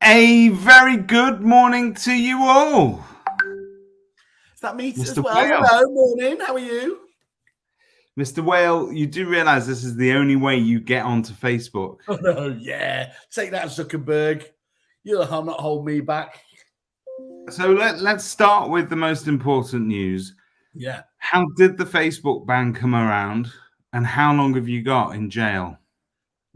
A very good morning to you all. Is that me Mr. as well? Whale. Hello, morning. How are you? Mr. Whale, you do realise this is the only way you get onto Facebook. Oh, no, yeah. Take that, Zuckerberg. You'll not hold me back. So let's start with the most important news. Yeah. How did the Facebook ban come around, and how long have you got in jail?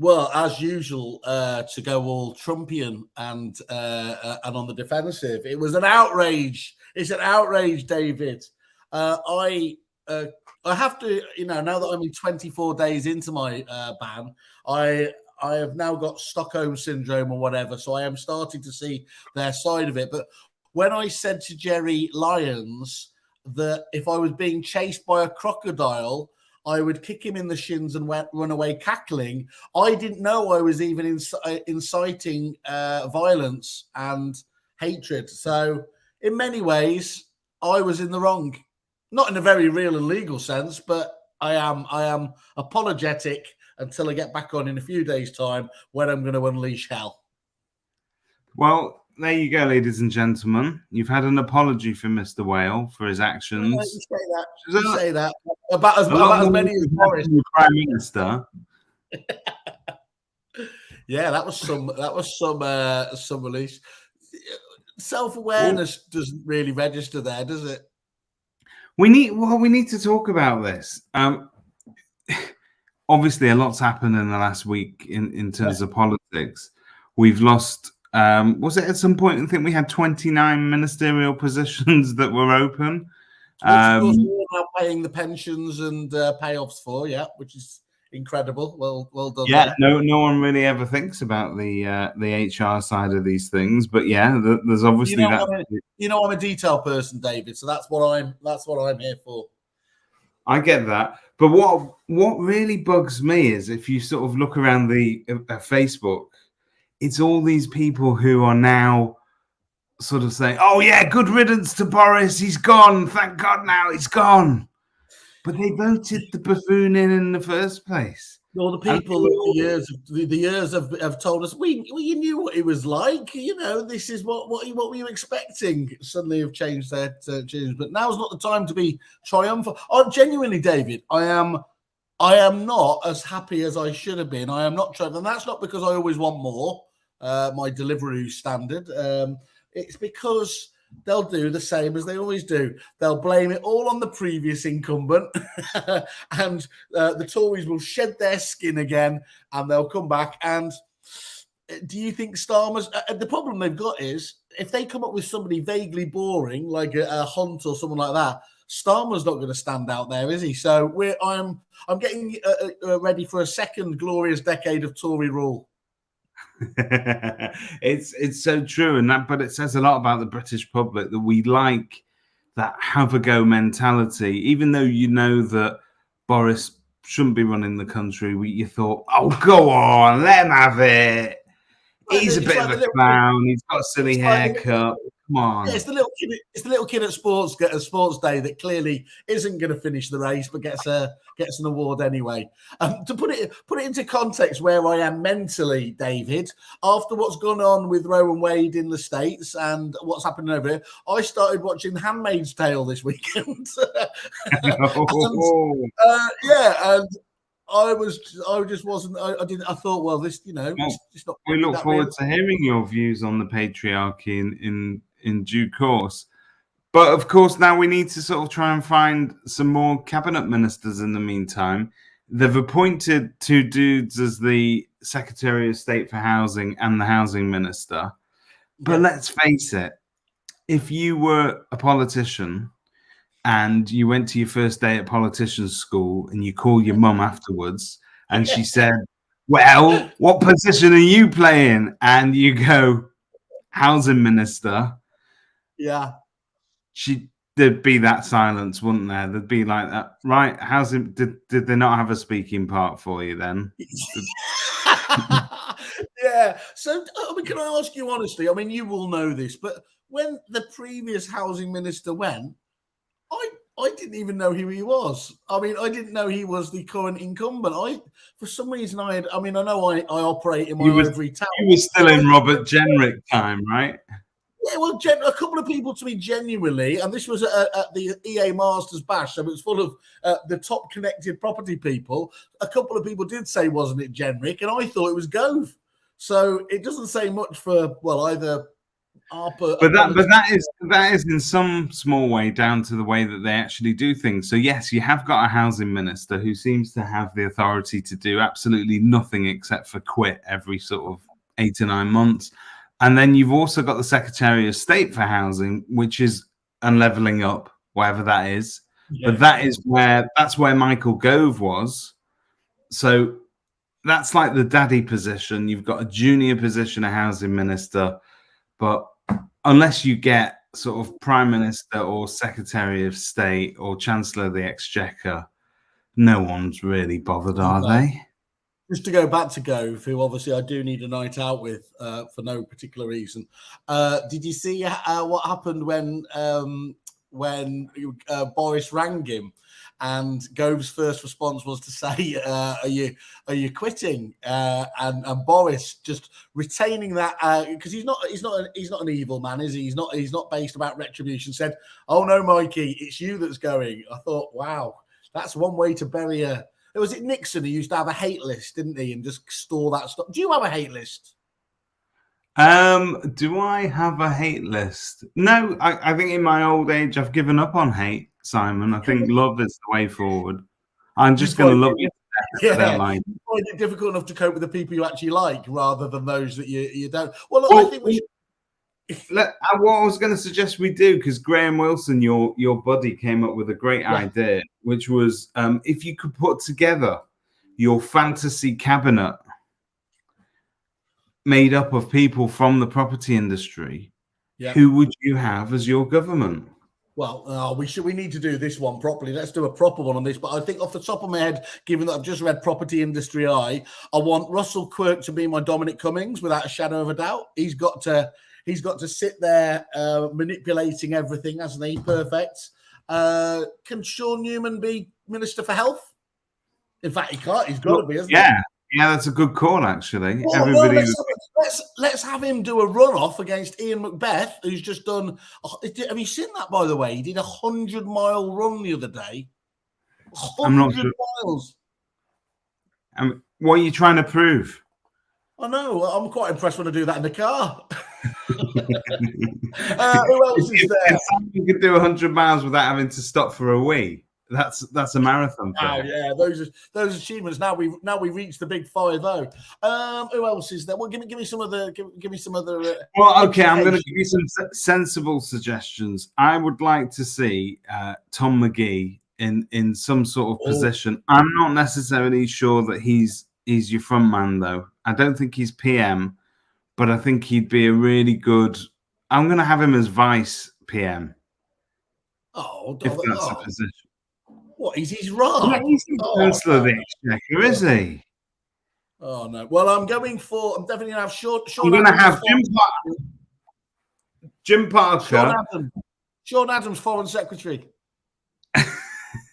Well, as usual, to go all Trumpian and on the defensive, it was an outrage. It's an outrage, David. I have to, now that I'm in 24 days into my ban, I have now got Stockholm syndrome or whatever, so I am starting to see their side of it. But when I said to Jerry Lyons that if I was being chased by a crocodile, I would kick him in the shins and run away cackling, I didn't know I was even inciting violence and hatred. So in many ways, I was in the wrong. Not in a very real and legal sense, but I am apologetic until I get back on in a few days' time when I'm going to unleash hell. Well, there you go, ladies and gentlemen. You've had an apology from Mr. Whale for his actions. You say that. About as many as Boris. Prime Minister. Yeah, that was some release. Self-awareness doesn't really register there, does it? We need to talk about this. Obviously, a lot's happened in the last week in terms of politics. We've lost. Was it at some point? I think we had 29 ministerial positions that were open. Which of course we're now paying the pensions and payoffs for, which is incredible. Well done. Yeah, there. No one really ever thinks about the HR side of these things, but there's obviously that. I'm a detail person, David, so that's what I'm here for. I get that, but what really bugs me is if you sort of look around the Facebook, it's all these people who are now sort of saying, "Oh yeah, good riddance to Boris. He's gone. Thank God now he's gone." But they voted the buffoon in the first place. All the people that the years have told us, you knew what it was like. This is what were you expecting? Suddenly have changed their tunes. But now's not the time to be triumphant. Genuinely, David, I am not as happy as I should have been. I am not trying, and that's not because I always want more. My delivery standard. It's because they'll do the same as they always do. They'll blame it all on the previous incumbent, and the Tories will shed their skin again, and they'll come back. And do you think Starmer's? The problem they've got is if they come up with somebody vaguely boring like a Hunt or someone like that, Starmer's not going to stand out there, is he? So I'm getting ready for a second glorious decade of Tory rule. It's so true, but it says a lot about the British public that we like that have a go mentality, even though you know that Boris shouldn't be running the country. You thought, oh, go on, let him have it. He's a bit of a clown. He's got a silly haircut. Come on. Yeah, it's the little kid at sports day that clearly isn't going to finish the race, but gets an award anyway. To put it into context, where I am mentally, David, after what's gone on with Roe and Wade in the States and what's happening over here, I started watching The Handmaid's Tale this weekend. And I just wasn't. I didn't. I thought, well, this, it's not. We look forward to hearing your views on the patriarchy in due course. But of course, now we need to sort of try and find some more cabinet ministers in the meantime. They've appointed two dudes as the Secretary of State for Housing and the Housing Minister. But let's face it, if you were a politician and you went to your first day at politicians school and you call your mum afterwards and she said, well, what position are you playing? And you go, housing minister. Yeah. There'd be that silence, wouldn't there? There'd be like that. Right. Housing, did they not have a speaking part for you then? Yeah. So, can I ask you honestly? You will know this, but when the previous housing minister went, I didn't even know who he was. I mean, I didn't know he was the current incumbent. For some reason, I know I operate in my ivory tower. He was still in Robert Jenrick time, right? Yeah, well, a couple of people to me genuinely, and this was at the EA Masters Bash, so it was full of the top connected property people. A couple of people did say, wasn't it Jenrick? And I thought it was Gove. So it doesn't say much for, either Harper. But that is in some small way down to the way that they actually do things. So yes, you have got a housing minister who seems to have the authority to do absolutely nothing except for quit every sort of 8 to 9 months. And then you've also got the Secretary of State for Housing, which is levelling up, whatever that is. Yeah. But that's where Michael Gove was. So that's like the daddy position. You've got a junior position, a housing minister, but unless you get sort of Prime Minister or Secretary of State or Chancellor of the Exchequer, no one's really bothered, are they? Just to go back to Gove, who obviously I do need a night out with for no particular reason. Did you see what happened when Boris rang him? And Gove's first response was to say, "Are you quitting?" And Boris just retaining that because he's not an evil man, is he? He's not based about retribution. Said, "Oh no, Mikey, it's you that's going." I thought, wow, that's one way to bury a. Was it Nixon who used to have a hate list, didn't he, and just store that stuff? Do you have a hate list? Do I have a hate list? No, I think in my old age I've given up on hate, Simon. I think love is the way forward. I'm just going to love you. Yeah, I find it difficult enough to cope with the people you actually like rather than those that you don't. Well, I think we should. What I was going to suggest we do, because Graham Wilson, your buddy, came up with a great idea, which was if you could put together your fantasy cabinet made up of people from the property industry, who would you have as your government? Well, we need to do this one properly. Let's do a proper one on this. But I think off the top of my head, given that I've just read Property Industry Eye, I want Russell Quirk to be my Dominic Cummings without a shadow of a doubt. He's got to sit there manipulating everything, hasn't he? Perfect. Can Sean Newman be Minister for Health? In fact, he can't. He's got to be, hasn't he? Yeah, that's a good call, actually. Let's have him do a runoff against Ian Macbeth, who's just done. Have you seen that, by the way? He did a 100-mile run the other day. 100 miles. What are you trying to prove? I know. I'm quite impressed when I do that in the car. Who else is there? You could do 100 miles without having to stop for a wee. That's a marathon. Oh yeah, those achievements. Now we reached the big 5-0. Who else is there? Well, give me some other. Give me some other. Well, okay, I'm going to give you some sensible suggestions. I would like to see Tom McGee in some sort of position. I'm not necessarily sure that he's your front man, though. I don't think he's PM, but I think he'd be a really good. I'm going to have him as vice PM. If that's a position. What? He's wrong. Yeah, he's the Chancellor of the Exchequer, is he? Oh no. Well, I'm definitely going to have Sean. I'm going to have Jim Parker. Sean Adams, Foreign Secretary.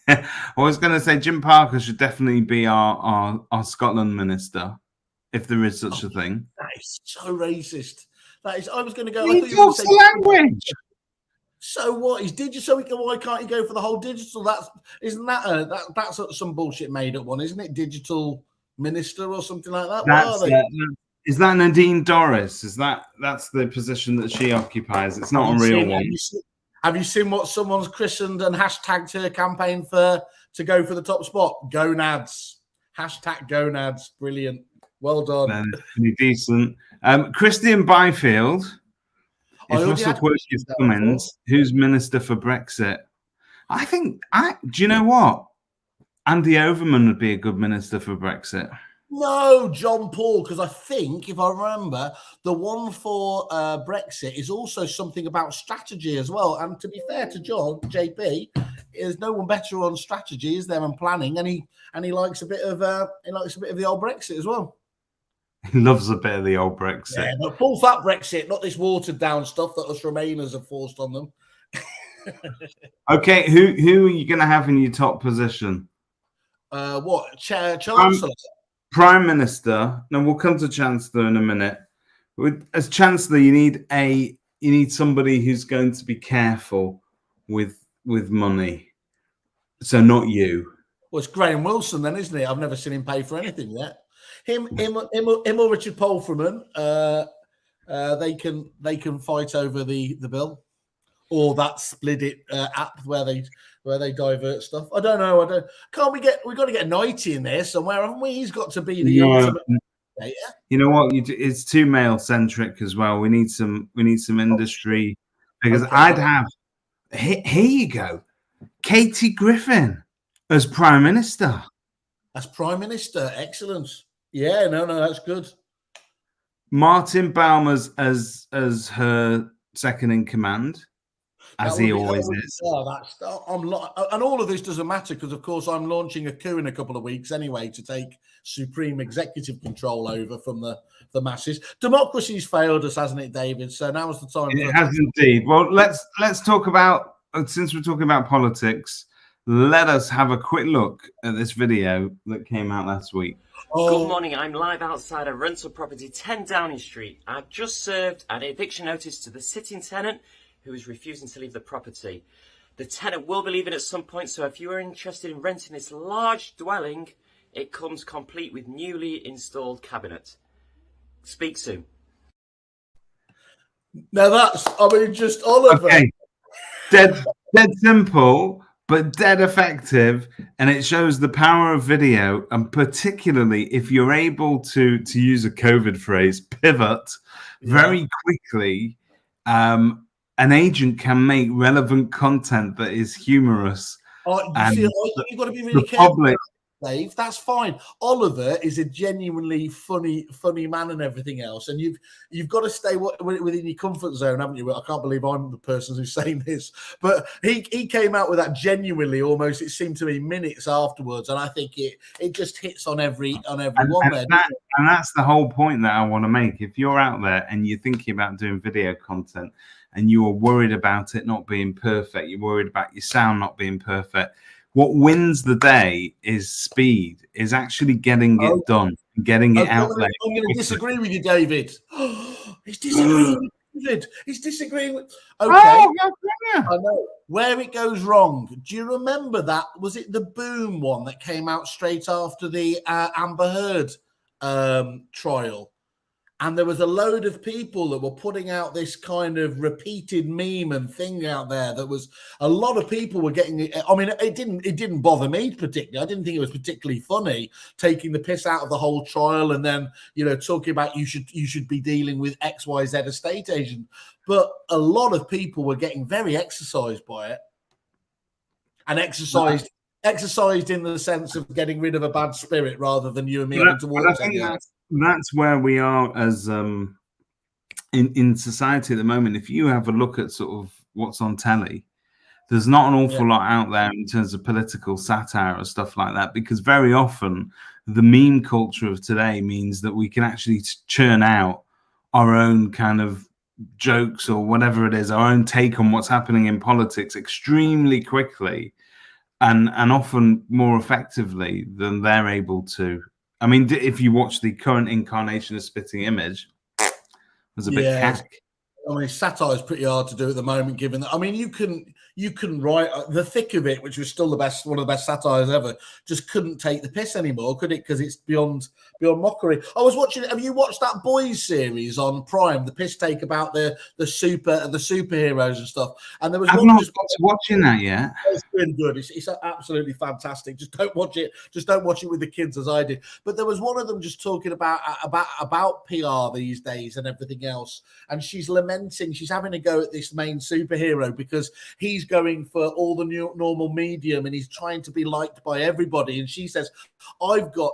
I was going to say Jim Parker should definitely be our Scotland minister, if there is such a thing. That is so racist. That is. I was going to go. He talks the language. So what? He's digital. So why can't he go for the whole digital? That's some bullshit made up one, isn't it? Digital minister or something like that. Is that Nadine Dorris? That's the position that she occupies? It's not a real one. Have you seen what someone's christened and hashtagged her campaign to go for the top spot? Gonads. Hashtag gonads. Brilliant. Well done. Pretty decent. Christian Byfield. If Russell Quirk is Cummins, who's Minister for Brexit? Do you know what? Andy Overman would be a good Minister for Brexit. No, John Paul, because I think, if I remember, the one for Brexit is also something about strategy as well. And to be fair to John, JP, there's no one better on strategy, is there, and planning, and he likes a bit of the old Brexit as well. He loves a bit of the old Brexit. Yeah, but full fat Brexit, not this watered down stuff that us Remainers have forced on them. Okay, who are you going to have in your top position? What? Chancellor? Prime Minister. No, we'll come to Chancellor in a minute. As Chancellor, you need somebody who's going to be careful with money. So not you. Well, it's Graham Wilson then, isn't it? I've never seen him pay for anything yet. Him or Richard Polframan. They can fight over the bill, or that Split It app where they divert stuff. I don't know. We've got to get Nighty in there somewhere, haven't we? He's got to be the ultimate. Yeah. You know what? It's too male centric as well. We need some industry because I'd have. Here you go, Katie Griffin as Prime Minister. As Prime Minister, excellent. Yeah, no, that's good. Martin Baumer's as her second in command, as he always is. And all of this doesn't matter because, of course, I'm launching a coup in a couple of weeks anyway to take supreme executive control over from the masses. Democracy's failed us, hasn't it, David? So now's the time. It has indeed. Well, let's talk about, since we're talking about politics, let us have a quick look at this video that came out last week. Good morning, I'm live outside a rental property 10 Downing Street. I've just served an eviction notice to the sitting tenant who is refusing to leave the property. The tenant will be leaving at some point, so if you are interested in renting this large dwelling, it comes complete with newly installed cabinet. Speak soon. Now that's, just Oliver. Okay. Dead simple, but dead effective, and it shows the power of video, and particularly if you're able to use a COVID phrase, pivot very quickly. An agent can make relevant content that is humorous. You've got to be really careful, Dave. That's fine. Oliver is a genuinely funny man and everything else, and you've got to stay within your comfort zone, haven't you? I can't believe I'm the person who's saying this, but he came out with that genuinely, almost it seemed to me minutes afterwards, and I think it just hits on everyone there. And that's the whole point that I want to make. If you're out there and you're thinking about doing video content and you are worried about it not being perfect, you're worried about your sound not being perfect, what wins the day is speed, is actually getting it done, getting it out there. I'm going to disagree with you, David. He's disagreeing with David. He's disagreeing with... Okay. I know. Where it goes wrong. Do you remember that? Was it the Boom one that came out straight after the Amber Heard trial? And there was a load of people that were putting out this kind of repeated meme and thing out there that was a lot of people were getting it. I mean, it didn't bother me particularly. I didn't think it was particularly funny taking the piss out of the whole trial and then, talking about you should be dealing with XYZ estate agent. But a lot of people were getting very exercised by it, and exercised in the sense of getting rid of a bad spirit rather than you and me having to walk. That's where we are as in society at the moment. If you have a look at sort of what's on telly, there's not an awful lot out there in terms of political satire or stuff like that, because very often the meme culture of today means that we can actually churn out our own kind of jokes or whatever it is, our own take on what's happening in politics extremely quickly and often more effectively than they're able to. I mean, if you watch the current incarnation of Spitting Image, there's a bit cack. I mean, satire is pretty hard to do at the moment, given that. I mean, you can write The Thick of It, which was still one of the best satires ever, just couldn't take the piss anymore, could it? Because it's beyond mockery. I was watching. Have you watched that Boys series on Prime? The piss take about the superheroes and stuff. And there was I've not got to watching that yet. It's really good. It's absolutely fantastic. Just don't watch it. Just don't watch it with the kids as I did. But there was one of them just talking about PR these days and everything else, and she's lamenting. She's having a go at this main superhero because he's going for all the new normal medium and he's trying to be liked by everybody. And she says, I've got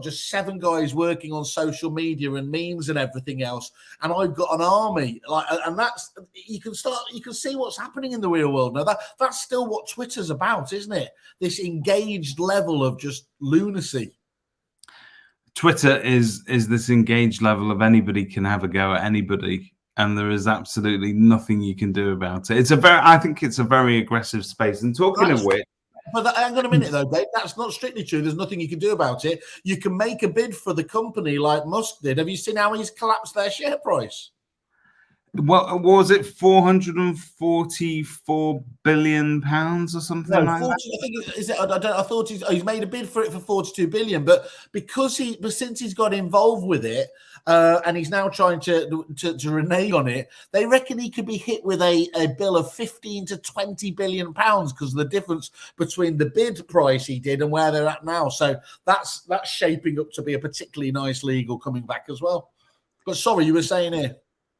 just 7 guys working on social media and memes and everything else, and I've got an army. And that's you can see what's happening in the real world now. That's still what Twitter's about, isn't it? This engaged level of just lunacy. Twitter is this engaged level of anybody can have a go at anybody. and there is absolutely nothing you can do about it. I think it's a very aggressive space. And talking of which, but hang on a minute, though, Dave. That's not strictly true. There's nothing you can do about it. You can make a bid for the company like Musk did. Have you seen how he's collapsed their share price? What was it, 444 billion pounds or something like 40, that? I think is it. I thought he's made a bid for it for 42 billion, but since he's got involved with it, and he's now trying to renege on it, they reckon he could be hit with a bill of 15 to 20 billion pounds because of the difference between the bid price he did and where they're at now. So that's shaping up to be a particularly nice legal coming back as well. But sorry, you were saying here.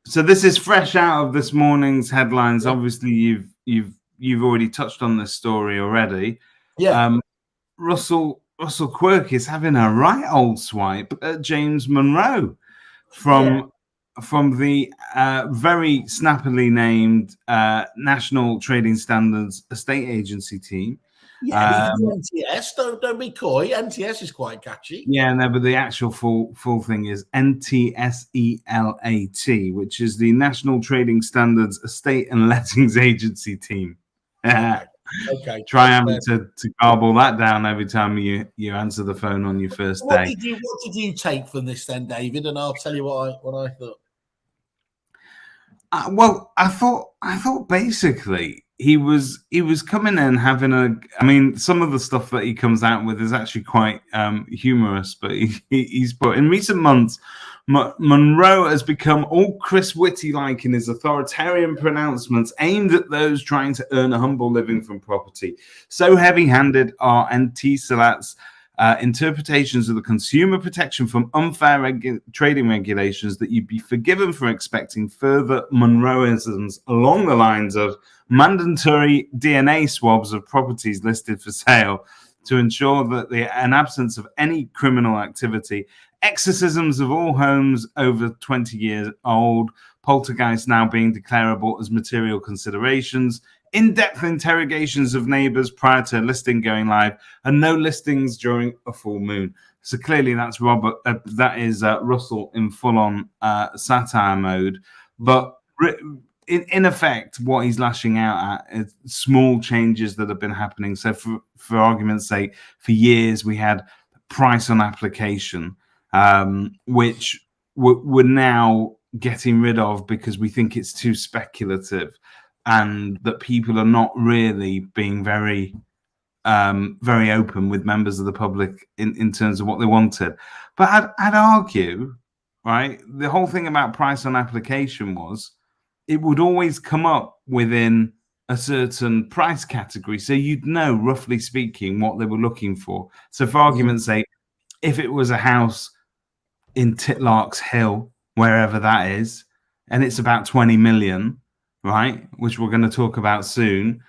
So this is fresh out of this morning's headlines. Yeah. Obviously, you've already touched on this story already. Yeah. Russell Quirk is having a right old swipe at James Monroe from the very snappily named National Trading Standards Estate Agency team. Yeah, NTS. Don't be coy. NTS is quite catchy. Yeah, no, but the actual full thing is NTSELAT, which is the National Trading Standards Estate and Lettings Agency team. Okay. Try having to garble that down every time you answer the phone on your first day. What did you take from this then, David? And I'll tell you what I thought. Well, I thought basically he was coming in having some of the stuff that he comes out with is actually quite humorous, but he's put in recent months, Monroe has become all Chris Whitty-like in his authoritarian pronouncements aimed at those trying to earn a humble living from property. So heavy-handed are NTSELAT's interpretations of the consumer protection from unfair trading regulations that you'd be forgiven for expecting further Monroeisms along the lines of mandatory DNA swabs of properties listed for sale to ensure that an absence of any criminal activity, exorcisms of all homes over 20 years old, poltergeists now being declarable as material considerations, in-depth interrogations of neighbours prior to listing going live, and no listings during a full moon. So clearly that's Russell in full-on satire mode. But in effect, what he's lashing out at is small changes that have been happening. So for argument's sake, for years we had price on application, which we're now getting rid of because we think it's too speculative and that people are not really being very open with members of the public in terms of what they wanted. But I'd argue, right, the whole thing about price on application was it would always come up within a certain price category. So you'd know, roughly speaking, what they were looking for. So for argument's sake, if it was a house in Titlarks Hill, wherever that is, and it's about 20 million, right, which we're going to talk about soon,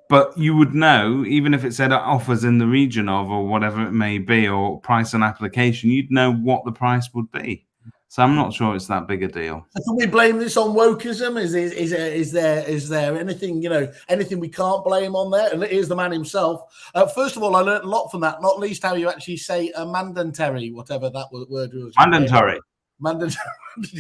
but you would know, even if it said offers in the region of, or whatever it may be, or price on application, you'd know what the price would be. So I'm not sure it's that big a deal. Can we blame this on wokeism? Is there anything, anything we can't blame on there? And here's the man himself. First of all, I learned a lot from that, not least how you actually say mandatory, whatever that word was. Mandatory.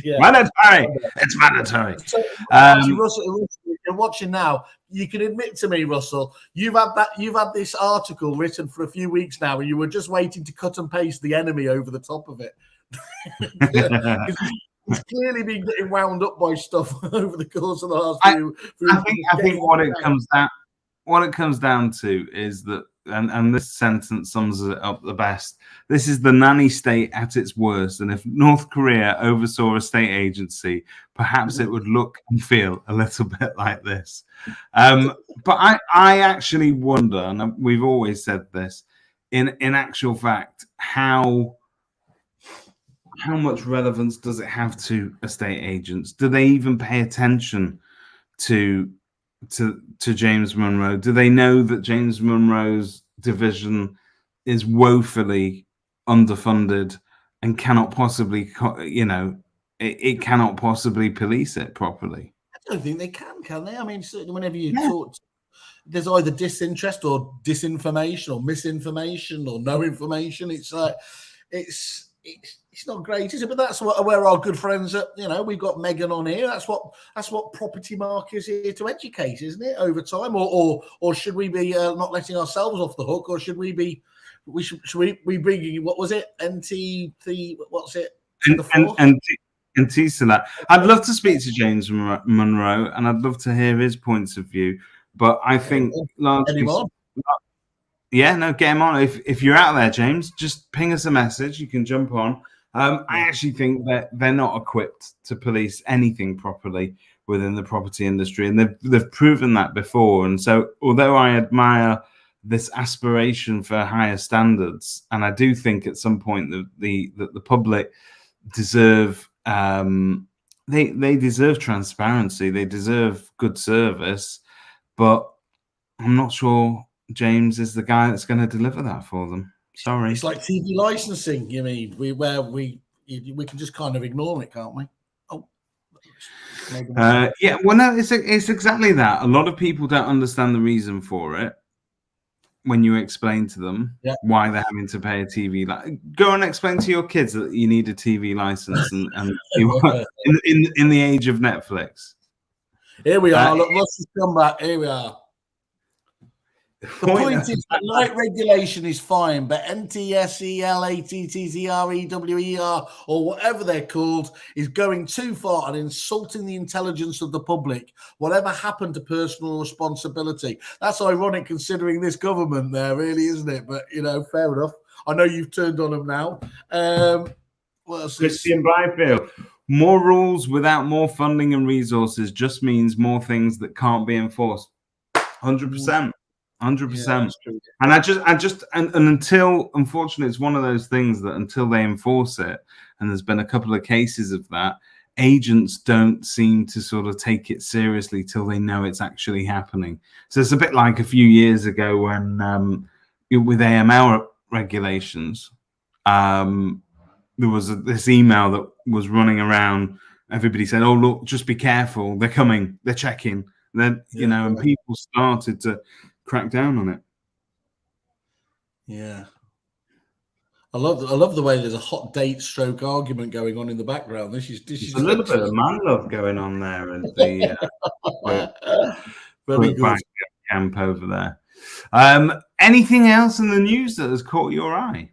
Yeah. Mandatory. It's mandatory. So, Russell, you're watching now. You can admit to me, Russell, you've had this article written for a few weeks now, and you were just waiting to cut and paste the enemy over the top of it. He's clearly been getting wound up by stuff over the course of the last few. I think what it comes down to is that, and this sentence sums it up the best. This is the nanny state at its worst, and if North Korea oversaw a state agency, perhaps it would look and feel a little bit like this. But I actually wonder, and we've always said this, in actual fact, how much relevance does it have to estate agents? Do they even pay attention to James Monroe? Do they know that James Monroe's division is woefully underfunded and cannot possibly, it cannot possibly police it properly? I don't think they can they? I mean, certainly whenever you talk, there's either disinterest or disinformation or misinformation or no information. It's like, it's not great, is it? But that's where our good friends are. We've got Megan on here. That's what Property Mark is here to educate, isn't it? Over time, or should we be not letting ourselves off the hook, or should we be? Should we be bringing, what was it? NT3, what's it? And to that, I'd love to speak to James Monroe, and I'd love to hear his points of view. But I think largely, get him on. If you're out there, James, just ping us a message. You can jump on. I actually think that they're not equipped to police anything properly within the property industry, and they've proven that before. And so, although I admire this aspiration for higher standards, and I do think at some point that the public deserve they deserve transparency, they deserve good service, but I'm not sure James is the guy that's going to deliver that for them. Sorry, it's like TV licensing. You mean we can just kind of ignore it, can't we? Well, no, it's exactly that. A lot of people don't understand the reason for it when you explain to them why they're having to pay a TV. Go and explain to your kids that you need a TV license and in the age of Netflix. Here we are. Look, let's just come back. Here we are. The point is that light regulation is fine, but NTSELATTZREWER or whatever they're called is going too far and insulting the intelligence of the public. Whatever happened to personal responsibility? That's ironic considering this government there, really, isn't it? But, fair enough. I know you've turned on them now. Christian Byfield. More rules without more funding and resources just means more things that can't be enforced. 100%. 100%. And and until, unfortunately, it's one of those things that until they enforce it, and there's been a couple of cases of that, agents don't seem to sort of take it seriously till they know it's actually happening. So it's a bit like a few years ago when with AML regulations, there was this email that was running around. Everybody said, "Oh, look, just be careful. They're coming. They're checking." Then and people started to crack down on it. Yeah, I love the way there's a hot date stroke argument going on in the background. This is a little bit of man love going on there, and the very good camp over there. Anything else in the news that has caught your eye?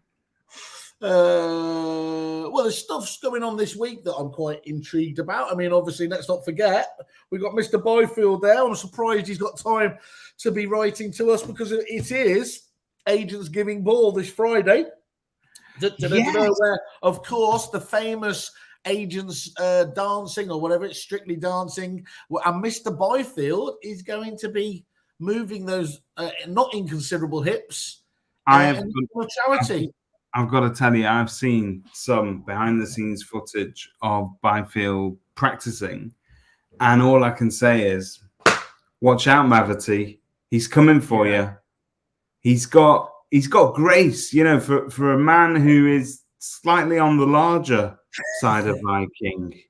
Well, there's stuff's going on this week that I'm quite intrigued about. I mean, obviously, let's not forget we've got Mr. Byfield there. I'm surprised he's got time to be writing to us because it is Agents Giving Ball this Friday. Where, of course, the famous Agents Dancing or whatever, it's Strictly Dancing, and Mr. Byfield is going to be moving those not inconsiderable hips for charity. I've got to tell you, I've seen some behind-the-scenes footage of Byfield practicing, and all I can say is, watch out, Mavity. He's coming for you. He's got grace, for a man who is slightly on the larger side of Viking.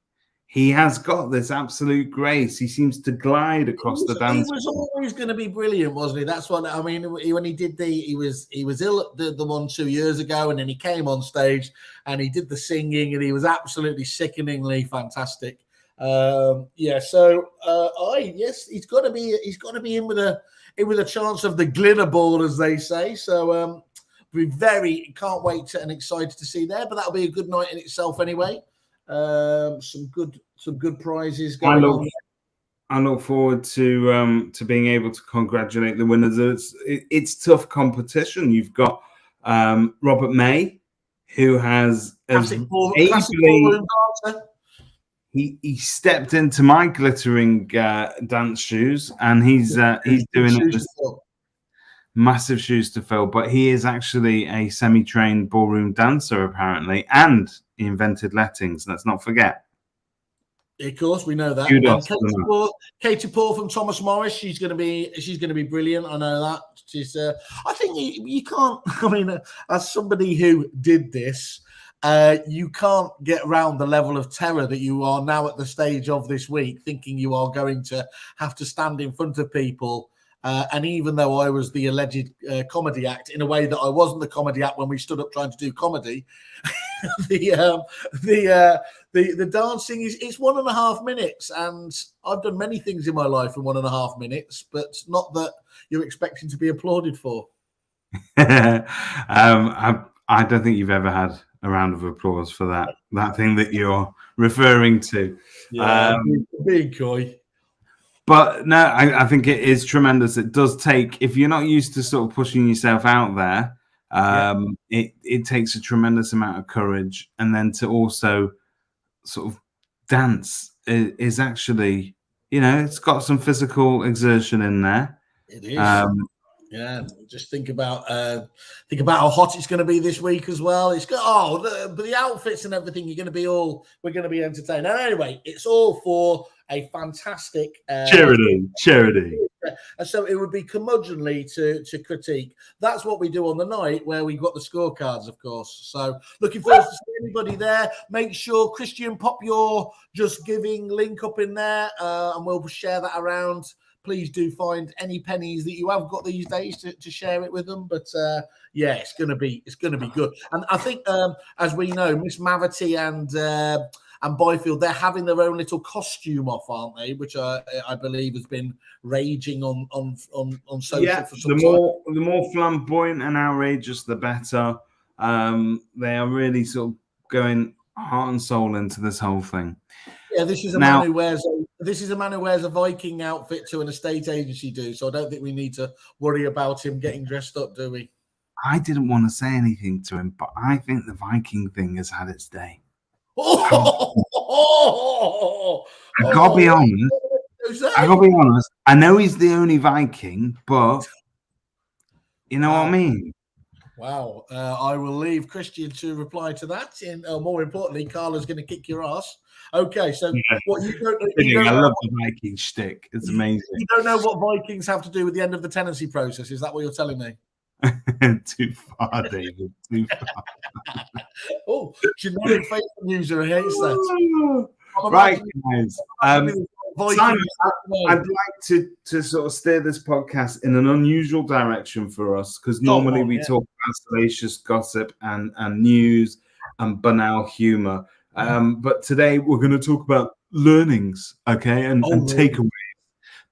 He has got this absolute grace. He seems to glide across the dance. He was always going to be brilliant, wasn't he? That's what I mean. When he did he was ill the one 2 years ago, and then he came on stage and he did the singing, and he was absolutely sickeningly fantastic. So he's got to be in with a chance of the glitter ball, as they say. So can't wait and excited to see there. But that'll be a good night in itself anyway. Some good prizes going on. I look forward to being able to congratulate the winners. It's tough competition. You've got Robert May, who has he stepped into my glittering dance shoes, and he's doing massive shoes to fill. But he is actually a semi-trained ballroom dancer, apparently, and he invented lettings. Let's not forget. Of course, we know that. Katie Paul from Thomas Morris. She's going to be brilliant. I know that. She's. I think you can't. I mean, as somebody who did this, you can't get around the level of terror that you are now at the stage of this week, thinking you are going to have to stand in front of people. And even though I was the alleged comedy act, in a way that I wasn't the comedy act when we stood up trying to do comedy, the dancing is it's 1.5 minutes, and I've done many things in my life in 1.5 minutes, but not that you're expecting to be applauded for. I don't think you've ever had a round of applause for that thing that you're referring to. Yeah, being coy. But no, I think it is tremendous. It does take, if you're not used to sort of pushing yourself out there, it takes a tremendous amount of courage. And then to also sort of dance is actually, it's got some physical exertion in there. It is. Yeah, just think about how hot it's going to be this week as well. It's the outfits and everything. We're going to be entertained. And anyway, it's all for a fantastic charity. And so it would be curmudgeonly to critique. That's what we do on the night where we've got the scorecards, of course. So looking forward to seeing everybody there. Make sure, Christian, pop your Just Giving link up in there, and we'll share that around. Please do find any pennies that you have got these days to share it with them. But it's gonna be good. And I think as we know, Miss Mavity and Byfield, they're having their own little costume off, aren't they? Which I believe has been raging on social for some time. The more flamboyant and outrageous, the better. They are really sort of going heart and soul into this whole thing. Yeah, this is a man who wears a Viking outfit to an estate agency do. So I don't think we need to worry about him getting dressed up, do we? I didn't want to say anything to him, but I think the Viking thing has had its day. I gotta be honest. I know he's the only Viking, but you know what I mean. Wow. I will leave Christian to reply to that. More importantly, Carla's going to kick your ass. Okay, so what you don't I love the Viking shtick. It's amazing. You don't know what Vikings have to do with the end of the tenancy process. Is that what you're telling me? Too far, David. Too far. Generic Facebook user hates that. Right, guys. Simon, I'd like to sort of steer this podcast in an unusual direction for us, because normally we talk about salacious gossip and news and banal humor. But today we're going to talk about learnings, okay, and takeaways.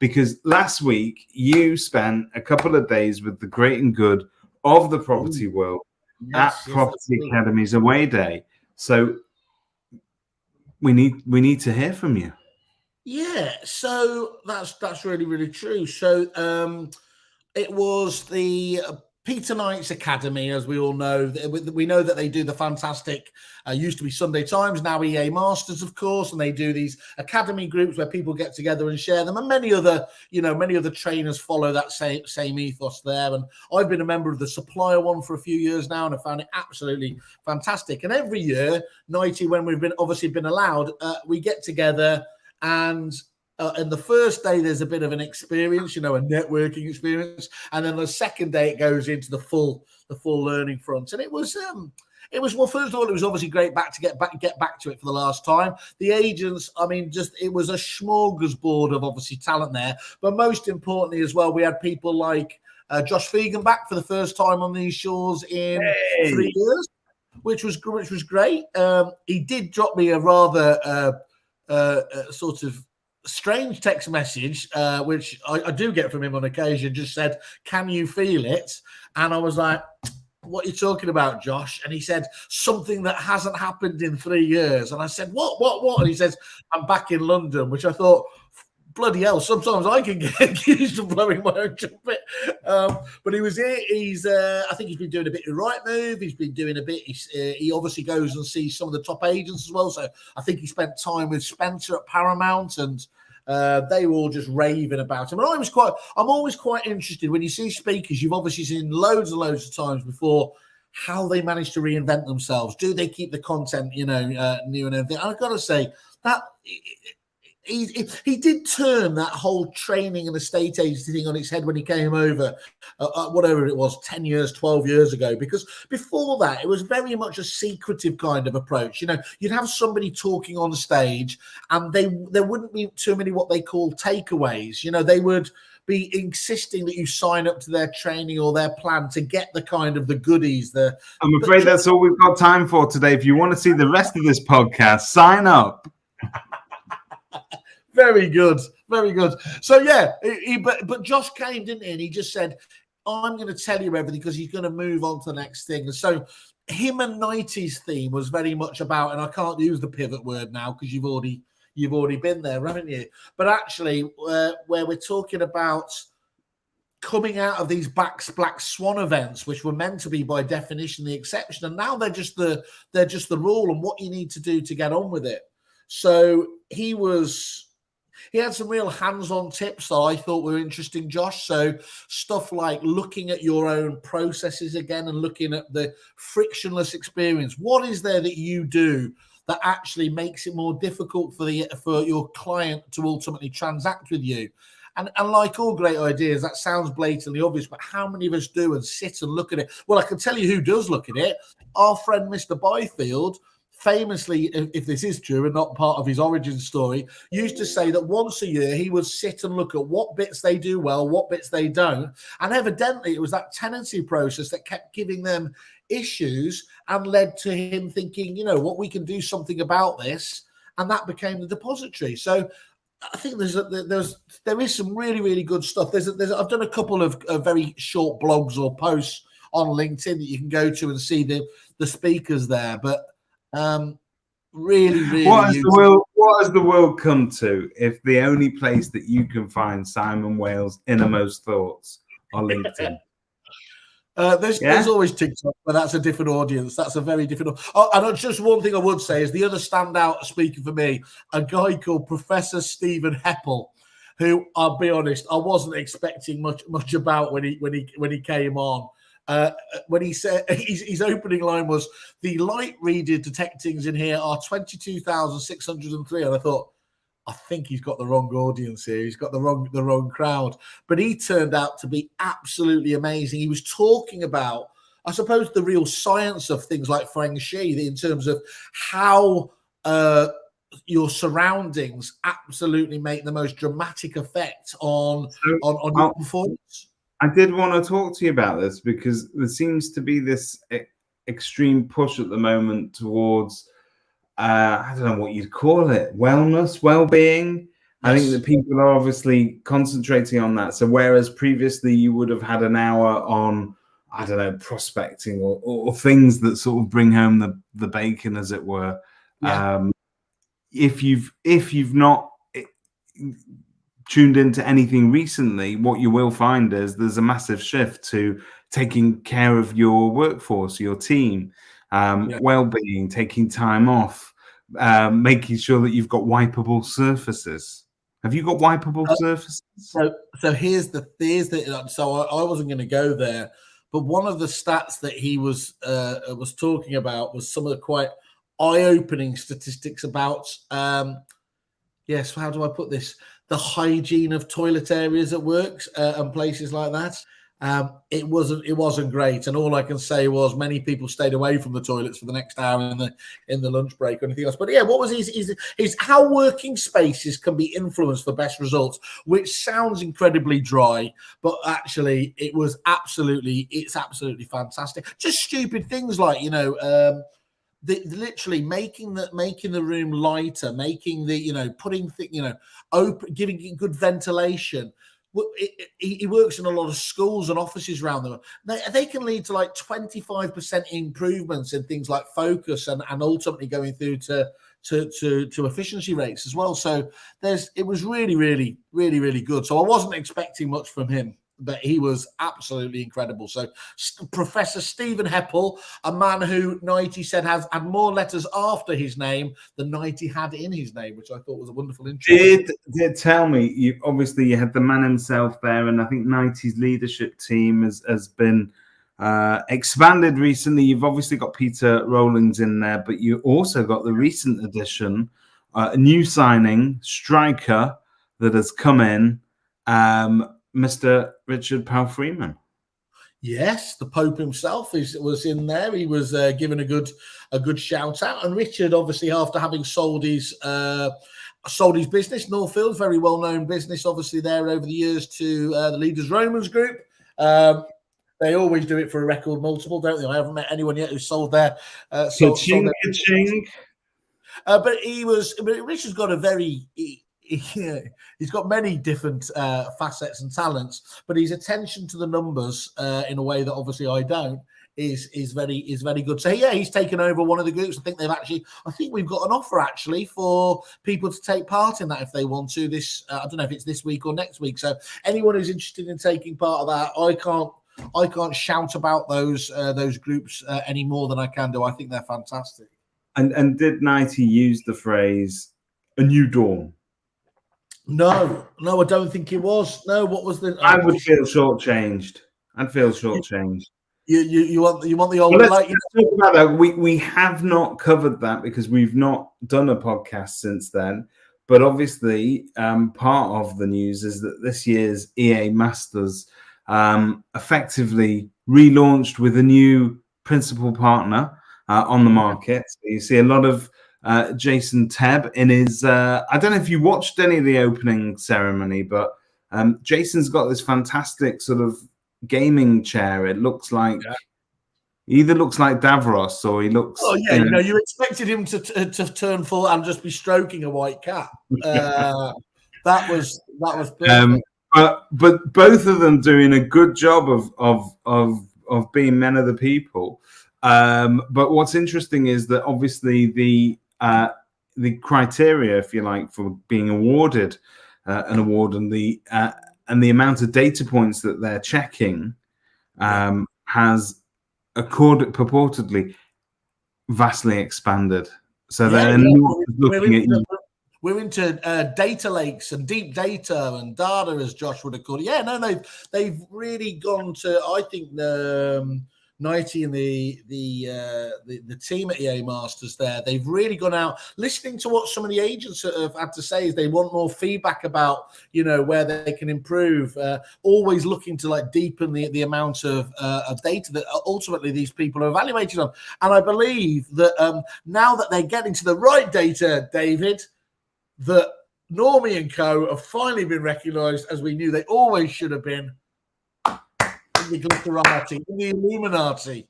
Because last week you spent a couple of days with the great and good of the property world at Property Academy's away day. So we need to hear from you. Yeah, so that's really, really true. So it was the Peter Knight's Academy, as we all know. We know that they do the fantastic, used to be Sunday Times, now EA Masters, of course, and they do these academy groups where people get together and share them, and many other trainers follow that same ethos there. And I've been a member of the supplier one for a few years now, and I found it absolutely fantastic. And every year, Nighty, when we've been allowed, we get together. And the first day, there's a bit of an experience, a networking experience, and then the second day it goes into the full learning front. And it was well. First of all, it was obviously great to get back to it for the last time. The agents, it was a smorgasbord of obviously talent there, but most importantly as well, we had people like Josh Fegan back for the first time on these shores in 3 years, which was great. He did drop me a rather sort of strange text message, which I do get from him on occasion, just said, "Can you feel it?" And I was like, "What are you talking about, Josh?" And he said, "Something that hasn't happened in 3 years." And I said, What? And he says, "I'm back in London," which I thought, bloody hell, sometimes I can get accused of blowing my own trumpet. But he was here. I think he's been doing a bit of right move. He's been doing a bit. He obviously goes and sees some of the top agents as well. So I think he spent time with Spencer at Paramount, and they were all just raving about him. And I'm always quite interested when you see speakers you've obviously seen loads and loads of times before, how they manage to reinvent themselves. Do they keep the content, new and everything? And I've got to say that. He did turn that whole training and estate agency thing on its head when he came over, whatever it was, 10 years, 12 years ago, because before that, it was very much a secretive kind of approach. You'd have somebody talking on stage and there wouldn't be too many what they call takeaways. They would be insisting that you sign up to their training or their plan to get the kind of the goodies. I'm afraid that's all we've got time for today. If you want to see the rest of this podcast, sign up. Very good, very good. So yeah, but Josh came, didn't he? And he just said, "I'm going to tell you everything," because he's going to move on to the next thing. And so him and 90s theme was very much about, and I can't use the pivot word now because you've already been there, haven't you? But actually, where we're talking about coming out of these Black Swan events, which were meant to be by definition the exception, and now they're just the rule and what you need to do to get on with it. So he had some real hands-on tips that I thought were interesting, Josh. So stuff like looking at your own processes again and looking at the frictionless experience. What is there that you do that actually makes it more difficult for your client to ultimately transact with you? And like all great ideas, that sounds blatantly obvious, but how many of us do and sit and look at it? Well, I can tell you who does look at it. Our friend, Mr. Byfield, famously, if this is true and not part of his origin story, used to say that once a year he would sit and look at what bits they do well, what bits they don't. And evidently it was that tenancy process that kept giving them issues and led to him thinking, what, we can do something about this. And that became the depository. So I think there is some really, really good stuff. I've done a couple of very short blogs or posts on LinkedIn that you can go to and see the speakers there. But really, what has the world come to if the only place that you can find Simon Wales' innermost thoughts are LinkedIn? There's always TikTok, but that's a different audience. That's a very different. And just one thing I would say is the other standout speaker for me, a guy called Professor Stephen Heppel, who, I'll be honest, I wasn't expecting much about when he came on. When he said his opening line was, "The light reader detectings in here are 22,603," and I thought, I think he's got the wrong audience here. He's got the wrong crowd. But he turned out to be absolutely amazing. He was talking about, I suppose, the real science of things like Feng Shui in terms of how your surroundings absolutely make the most dramatic effect on your performance. I did want to talk to you about this because there seems to be this extreme push at the moment towards, I don't know what you'd call it, wellness, well-being. Yes. I think that people are obviously concentrating on that. So whereas previously you would have had an hour on, I don't know, prospecting or things that sort of bring home the bacon, as it were. Yeah. If you've not tuned into anything recently, what you will find is there's a massive shift to taking care of your workforce, your team, well-being, taking time off, making sure that you've got wipeable surfaces. Have you got wipeable surfaces? So here's the so I wasn't going to go there, but one of the stats that he was talking about was some of the quite eye-opening statistics about yes, how do I put this? The hygiene of toilet areas at work and places like that. It wasn't great, and all I can say was many people stayed away from the toilets for the next hour in the lunch break or anything else. But yeah, what was his how working spaces can be influenced for best results, which sounds incredibly dry, but actually it's absolutely fantastic. Just stupid things like literally making the room lighter, making putting open, giving it good ventilation. He works in a lot of schools and offices around them. They can lead to like 25% improvements in things like focus and ultimately going through to efficiency rates as well. So it was really, really, really, really good. So I wasn't expecting much from him, but he was absolutely incredible. So Professor Stephen Heppel, a man who 90 said has had more letters after his name than 90 had in his name, which I thought was a wonderful intro. Did tell me, you had the man himself there, and I think 90's leadership team has been expanded recently. You've obviously got Peter Rowlings in there, but you also got the recent addition, a new signing, striker that has come in, Mr. Richard Powell-Freeman. Yes, the Pope himself was in there. He was given a good shout out. And Richard, obviously, after having sold his sold his business, Northfield, very well-known business, obviously there over the years to the Leaders Romans Group. They always do it for a record multiple, don't they? I haven't met anyone yet who sold their Ka-ching. But Richard's got a very he's got many different facets and talents, but his attention to the numbers in a way that obviously I don't is very good. So yeah, he's taken over one of the groups. I think we've got an offer actually for people to take part in that if they want to. I don't know if it's this week or next week. So anyone who's interested in taking part of that, I can't shout about those groups any more than I can do. I think they're fantastic. And did 90 use the phrase "a new dawn"? No, I don't think it was. No, what was the? I would feel shortchanged. I'd feel shortchanged. You want the old? Well, let's talk about that. We have not covered that because we've not done a podcast since then. But obviously, part of the news is that this year's EA Masters effectively relaunched with a new principal partner on the market. So you see a lot of Jason Tebb in his. I don't know if you watched any of the opening ceremony, but Jason's got this fantastic sort of gaming chair. It looks like either looks like Davros or he looks. Oh yeah, you expected him to turn full and just be stroking a white cat. That was perfect. But both of them doing a good job of being men of the people. But what's interesting is that obviously the criteria, if you like, for being awarded an award and the amount of data points that they're checking has purportedly vastly expanded. So they're looking at you. We're into data lakes and deep data and data, as Josh would have called it. Yeah, no, they've really gone to. I think 90 and the team at EA Masters there, they've really gone out listening to what some of the agents have had to say. Is they want more feedback about where they can improve. Always looking to like deepen the amount of data that ultimately these people are evaluated on. And I believe that now that they're getting to the right data, David, that Normie and Co have finally been recognised as we knew they always should have been. The glitterati, the Illuminati.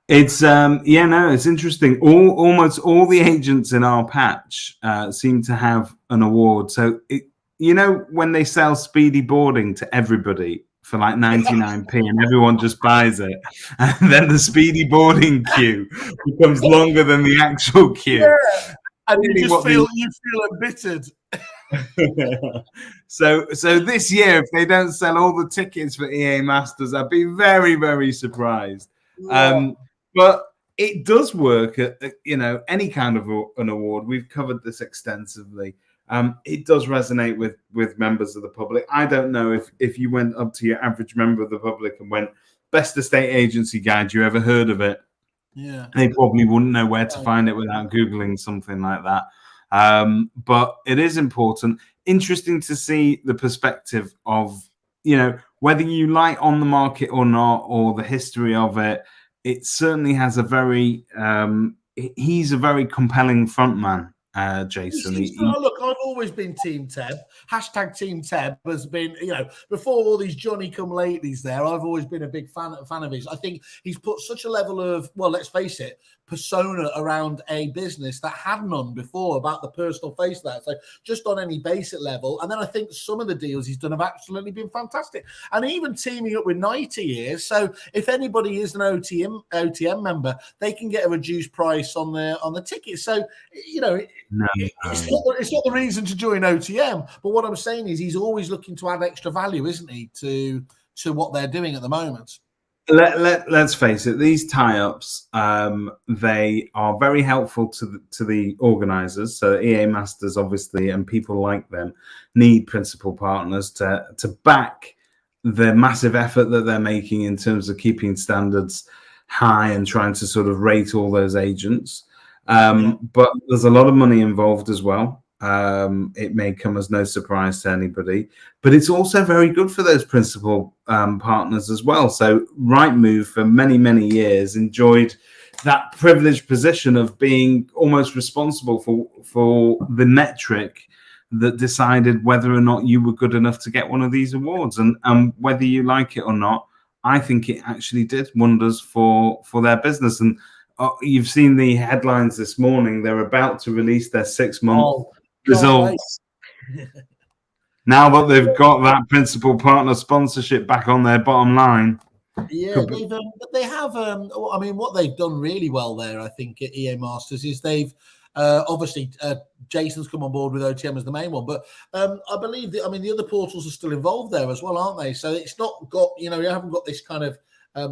It's it's interesting. Almost all the agents in our patch seem to have an award. So when they sell speedy boarding to everybody for like 99p and everyone just buys it, and then the speedy boarding queue becomes longer than the actual queue. Yeah. And you feel embittered. So this year, if they don't sell all the tickets for EA Masters, I'd be very, very surprised. Yeah. But it does work at any kind of an award. We've covered this extensively. It does resonate with members of the public. I don't know if you went up to your average member of the public and went, "Best estate agency guide, you ever heard of it?" Yeah, they probably wouldn't know where to find it without Googling something like that. But it is important. Interesting to see the perspective of, whether you like On the Market or not, or the history of it. It certainly has he's a very compelling frontman, Jason. Look, I've always been Team Tebb. # Team Tebb has been, before all these Johnny-come-latelys there, I've always been a big fan of his. I think he's put such a level of, well, let's face it, persona around a business that had none before, about the personal face of that. So just on any basic level. And then I think some of the deals he's done have absolutely been fantastic. And even teaming up with 90 years. So if anybody is an OTM member, they can get a reduced price on the ticket. So, it's not the reason to join OTM. But what I'm saying is he's always looking to add extra value, isn't he, to what they're doing at the moment. Let's face it, these tie-ups, they are very helpful to the organisers. So EA Masters, obviously, and people like them need principal partners to back the massive effort that they're making in terms of keeping standards high and trying to sort of rate all those agents. But there's a lot of money involved as well. It may come as no surprise to anybody, but it's also very good for those principal partners as well. So Rightmove for many, many years enjoyed that privileged position of being almost responsible for the metric that decided whether or not you were good enough to get one of these awards. And whether you like it or not, I think it actually did wonders for their business. And you've seen the headlines this morning. They're about to release their 6-month results. Now that they've got that principal partner sponsorship back on their bottom line. Yeah, they have. I mean, what they've done really well there, I think, at EA Masters is they've obviously Jason's come on board with OTM as the main one, but I believe that the other portals are still involved there as well, aren't they? So it's not got you haven't got this kind of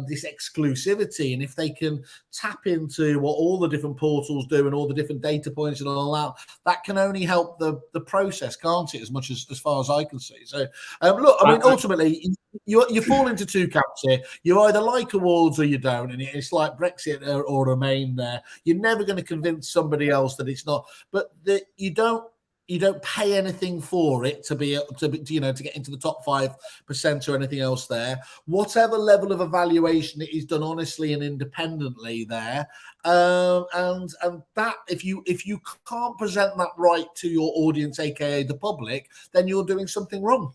this exclusivity, and if they can tap into what all the different portals do and all the different data points and all that can only help the process, can't it? As far as I can see. So look, I mean, ultimately, you fall into two camps here. You either like awards or you don't, and it's like Brexit or Remain. There, you're never going to convince somebody else that it's not. But you don't pay anything for it to get into the top 5% or anything else there. Whatever level of evaluation it is done honestly and independently there, and that if you can't present that right to your audience, aka the public, then you're doing something wrong.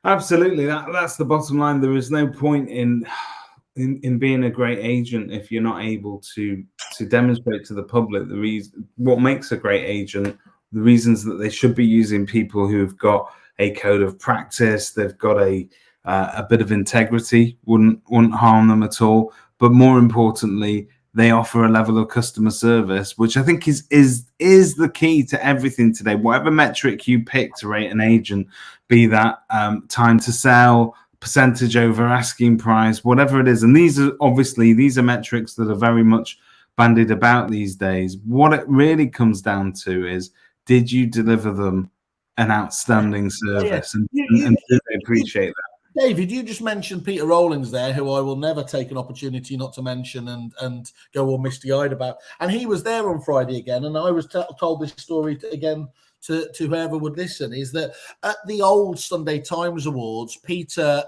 Absolutely, that's the bottom line. There is no point in being a great agent if you're not able to demonstrate to the public what makes a great agent, the reasons that they should be using people who've got a code of practice, they've got a bit of integrity, wouldn't harm them at all. But more importantly, they offer a level of customer service, which I think is the key to everything today. Whatever metric you pick to rate an agent, be that time to sell, percentage over asking price, whatever it is. And these are metrics that are very much bandied about these days. What it really comes down to is, did you deliver them an outstanding service? Yeah. And do they appreciate that? David, you just mentioned Peter Rowlings there, who I will never take an opportunity not to mention and go all misty-eyed about. And he was there on Friday again, and I was told this story again to whoever would listen, is that at the old Sunday Times Awards, Peter...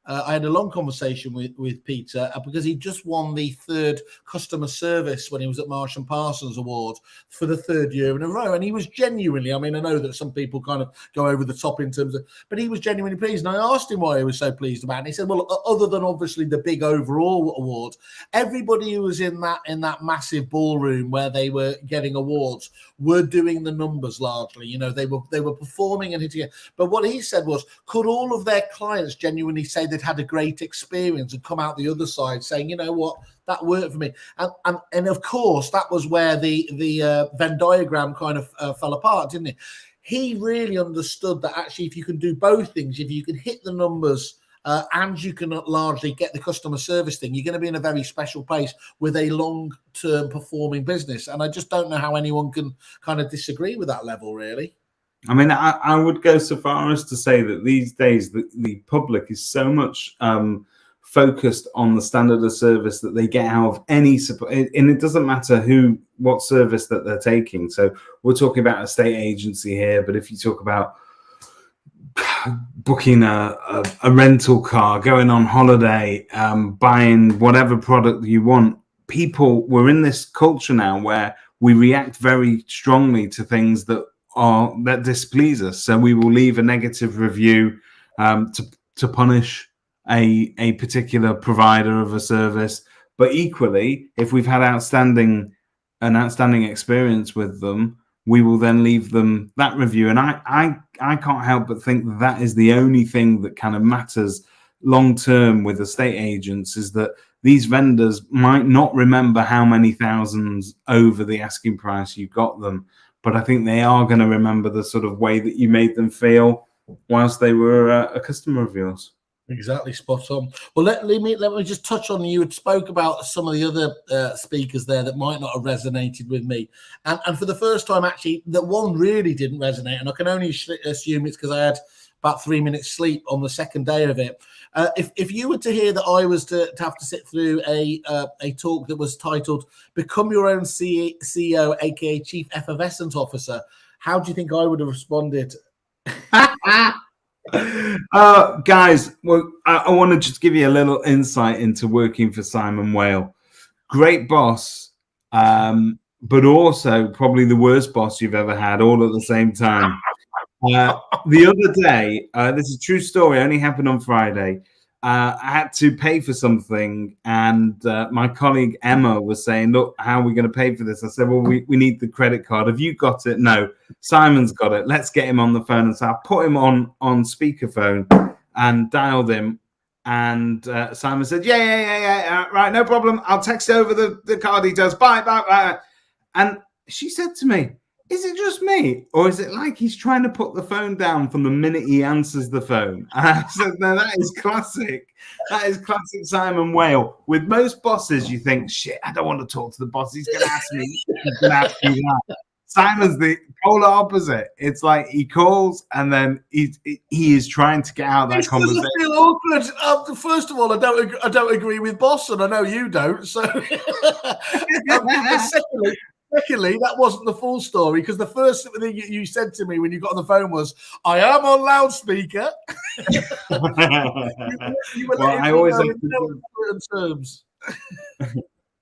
I had a long conversation with Peter because he just won the 3rd customer service when he was at Marsh and Parsons Award for the 3rd year in a row. And he was genuinely, I mean, I know that some people kind of go over the top in terms of, but he was genuinely pleased. And I asked him why he was so pleased about it. And he said, well, other than obviously the big overall award, everybody who was in that massive ballroom where they were getting awards were doing the numbers largely. They were performing and hitting it. But what he said was, could all of their clients genuinely say they'd had a great experience and come out the other side saying, you know what, that worked for me? And of course, that was where the Venn diagram kind of fell apart, didn't it? He really understood that actually, if you can do both things, if you can hit the numbers and you can largely get the customer service thing, you're going to be in a very special place with a long-term performing business. And I just don't know how anyone can kind of disagree with that level, really. I mean, I would go so far as to say that these days the public is so much focused on the standard of service that they get out of any support, and it doesn't matter what service that they're taking. So we're talking about a state agency here, but if you talk about booking a rental car, going on holiday, buying whatever product you want, we're in this culture now where we react very strongly to things that displease us. So we will leave a negative review to punish a particular provider of a service. But equally, if we've had an outstanding experience with them, we will then leave them that review. And I can't help but think that is the only thing that kind of matters long term with estate agents, is that these vendors might not remember how many thousands over the asking price you got them, but I think they are going to remember the sort of way that you made them feel whilst they were a customer of yours. Exactly, spot on. Well, let me just touch on, you had spoke about some of the other speakers there that might not have resonated with me. And for the first time, actually, that one really didn't resonate. And I can only assume it's because I had about 3 minutes sleep on the second day of it. If you were to hear that I was to have to sit through a talk that was titled "Become Your Own CEO, aka Chief Effervescent Officer," how do you think I would have responded? Guys, well, I want to just give you a little insight into working for Simon Whale. Great boss, but also probably the worst boss you've ever had, all at the same time. The other day, this is a true story, only happened on Friday. I had to pay for something, and my colleague Emma was saying, look, how are we going to pay for this? I said, well, we need the credit card. Have you got it? No, Simon's got it. Let's get him on the phone. And so I put him on speakerphone and dialed him. And Simon said, yeah, right, no problem. I'll text over the card details. Bye. And she said to me, is it just me, or is it like he's trying to put the phone down from the minute he answers the phone? And I said, no, that is classic. That is classic Simon Whale. With most bosses, you think, shit, I don't want to talk to the boss. He's going to ask me. He's going to ask me that. Simon's the polar opposite. It's like he calls and then he is trying to get out of that conversation. Feel awkward. First of all, I don't agree with boss, and I know you don't. So, secondly, that wasn't the full story, because the first thing you said to me when you got on the phone was, I am on loudspeaker. you were well, I always have terms.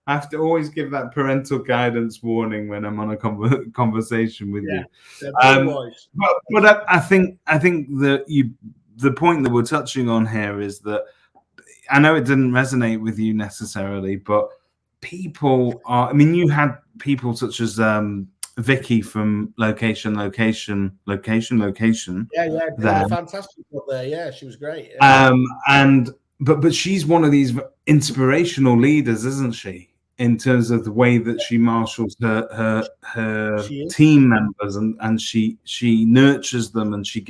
I have to always give that parental guidance warning when I'm on a conversation with you. But I think that the point that we're touching on here is that I know it didn't resonate with you necessarily, but people are. I mean, you had people such as Vicky from location. Yeah, fantastic up there. Yeah, she was great. Yeah. But she's one of these inspirational leaders, isn't she? In terms of the way that she marshals her team members, and she nurtures them, and she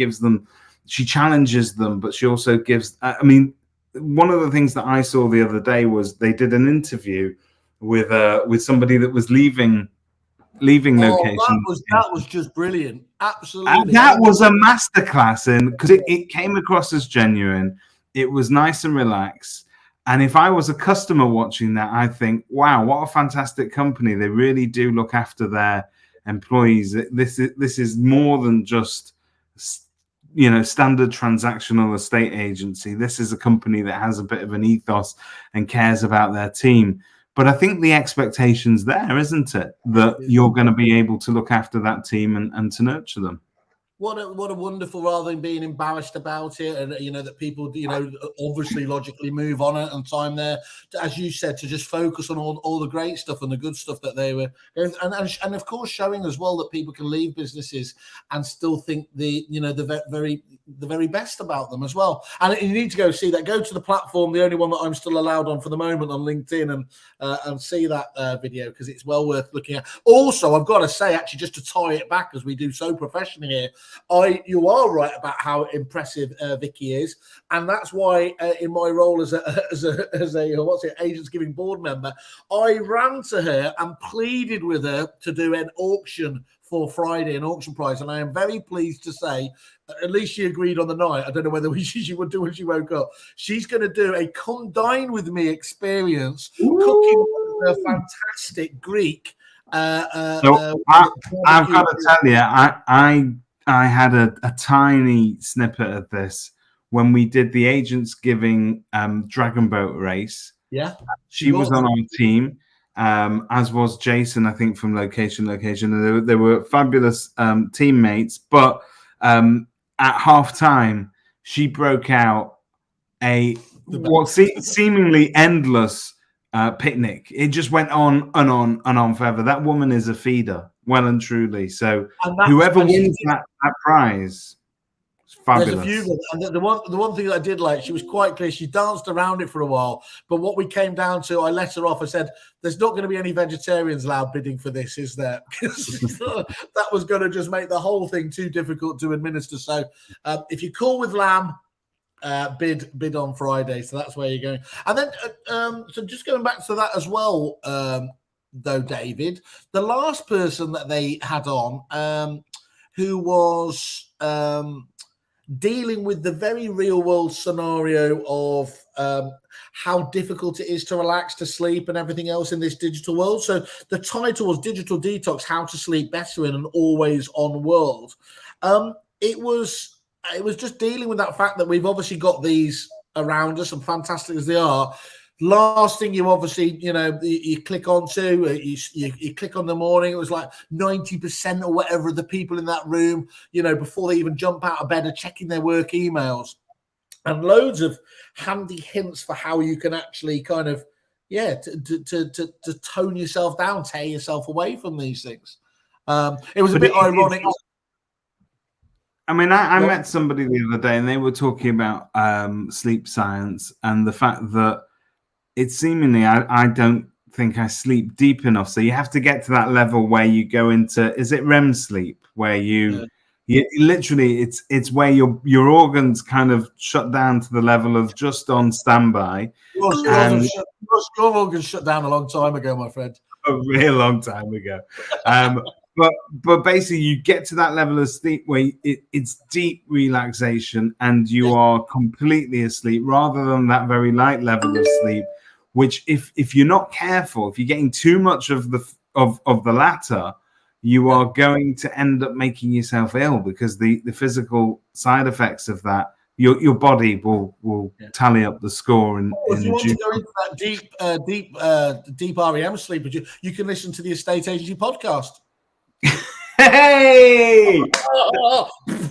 challenges them, but she also gives. I mean, one of the things that I saw the other day was they did an interview with somebody that was leaving location. That was just brilliant. Absolutely. That was a masterclass because it came across as genuine. It was nice and relaxed. And if I was a customer watching that, I think, wow, what a fantastic company. They really do look after their employees. This is more than just, standard transactional estate agency. This is a company that has a bit of an ethos and cares about their team. But I think the expectation's there, isn't it? That you're going to be able to look after that team and to nurture them. What a wonderful, rather than being embarrassed about it, and that people obviously logically move on it and time there, as you said, to just focus on all the great stuff and the good stuff that they were, and of course showing as well that people can leave businesses and still think the very best about them as well. And you need to go see that. Go to the platform, the only one that I'm still allowed on for the moment, on LinkedIn, and see that video, because it's well worth looking at. Also, I've got to say, actually, just to tie it back, as we do so professionally here, you are right about how impressive Vicky is, and that's why in my role as a Agents Giving board member, I ran to her and pleaded with her to do an auction for Friday, an auction prize, and I am very pleased to say, at least she agreed on the night. I don't know whether she would do when she woke up. She's going to do a come dine with me experience, cooking a fantastic Greek. I've got to tell you, I had a tiny snippet of this when we did the Agents Giving Dragon Boat race. Yeah, she was on our team, as was Jason, I think, from Location. And they were fabulous teammates. But at halftime, she broke out seemingly endless picnic. It just went on and on and on forever. That woman is a feeder. Well and truly. So whoever wins that prize, it's fabulous. There's a few, and the one thing that I did like, she was quite clear. She danced around it for a while, but what we came down to, I let her off. I said, "There's not going to be any vegetarians allowed bidding for this, is there?" Because that was going to just make the whole thing too difficult to administer. So, if you call with lamb, bid on Friday. So that's where you're going. And then, so just going back to that as well. Though, David, the last person that they had on, who was dealing with the very real world scenario of how difficult it is to relax, to sleep, and everything else in this digital world. So the title was Digital Detox: How to Sleep Better in an Always On World. It was just dealing with that fact that we've obviously got these around us, and fantastic as they are, Last thing you obviously, you click onto, you click on the morning, it was like 90% or whatever of the people in that room, before they even jump out of bed are checking their work emails. And loads of handy hints for how you can actually kind of, to tone yourself down, tear yourself away from these things. It was a bit ironic. I mean, I met somebody the other day and they were talking about sleep science and the fact that it's seemingly, I don't think I sleep deep enough. So you have to get to that level where you go into, is it REM sleep, where you literally, it's where your organs kind of shut down to the level of just on standby. Your organs shut down a long time ago, my friend. A real long time ago. But basically, you get to that level of sleep where it's deep relaxation and you are completely asleep, rather than that very light level of sleep, which if you're not careful, if you're getting too much of the latter, you are going to end up making yourself ill, because the physical side effects of that, your body will tally up the score. If you want to go into that deep REM sleep, you can listen to the Estate Agency podcast. Hey!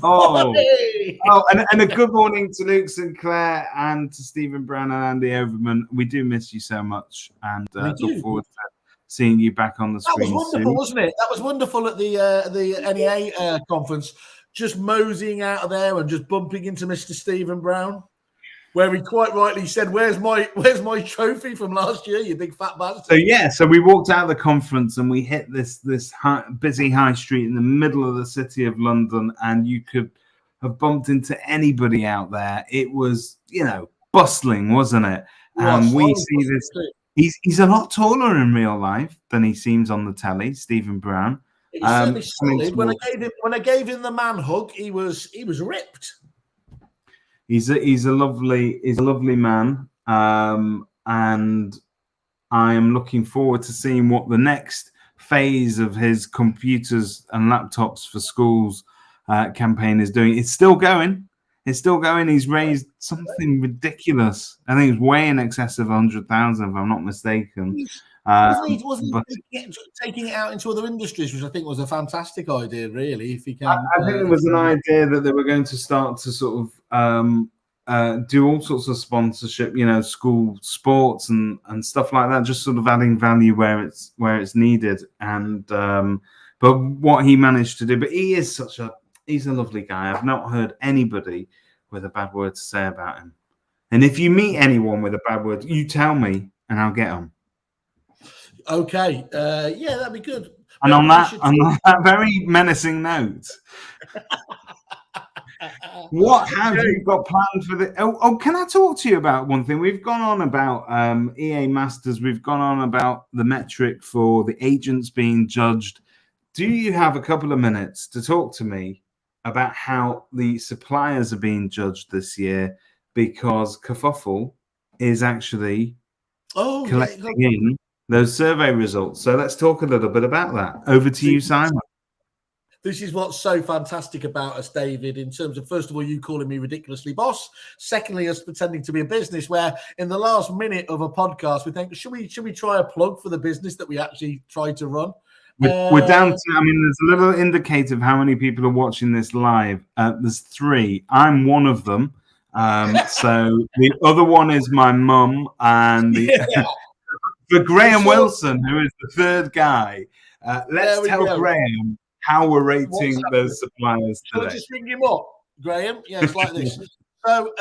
And a good morning to Luke Sinclair and to Stephen Brown and Andy Overman. We do miss you so much, and look forward to seeing you back on the screen. That was wonderful, wasn't it? That was wonderful at the NEA conference. Just moseying out of there and just bumping into Mr. Stephen Brown, where he quite rightly said, "Where's my trophy from last year, you big fat bastard?" So we walked out of the conference and we hit this busy high street in the middle of the city of London, and you could have bumped into anybody out there. It was, bustling, wasn't it? And we see this. He's a lot taller in real life than he seems on the telly, Stephen Brown. He's certainly solid. When I gave him the man hug, he was ripped. He's a lovely man, and I am looking forward to seeing what the next phase of his computers and laptops for schools campaign is doing. It's still going. He's raised something ridiculous. I think it's way in excess of 100,000, if I'm not mistaken. Wasn't he taking it out into other industries, which I think was a fantastic idea, really, if he can. I think it was an idea that they were going to start to sort of do all sorts of sponsorship, school sports and stuff like that, just sort of adding value where it's needed. And but what he managed to do, but he's a lovely guy. I've not heard anybody with a bad word to say about him. And if you meet anyone with a bad word, you tell me and I'll get them. Okay, that'd be good. And on that very menacing note, what have you got planned for the? Oh, can I talk to you about one thing? We've gone on about EA Masters. We've gone on about the metric for the agents being judged. Do you have a couple of minutes to talk to me about how the suppliers are being judged this year? Because Kerfuffle is actually collecting in those survey results. So let's talk a little bit about that. Over to you, Simon. This is what's so fantastic about us, David, in terms of, first of all, you calling me ridiculously boss. Secondly, us pretending to be a business where in the last minute of a podcast, we think, should we try a plug for the business that we actually try to run? We're down to, there's a little indicator of how many people are watching this live. There's 3. I'm one of them. So the other one is my mum, and for Graham Wilson, who is the third guy. Let's tell Graham how we're rating those suppliers today. I'll just ring him up, Graham. Yeah, it's like this. So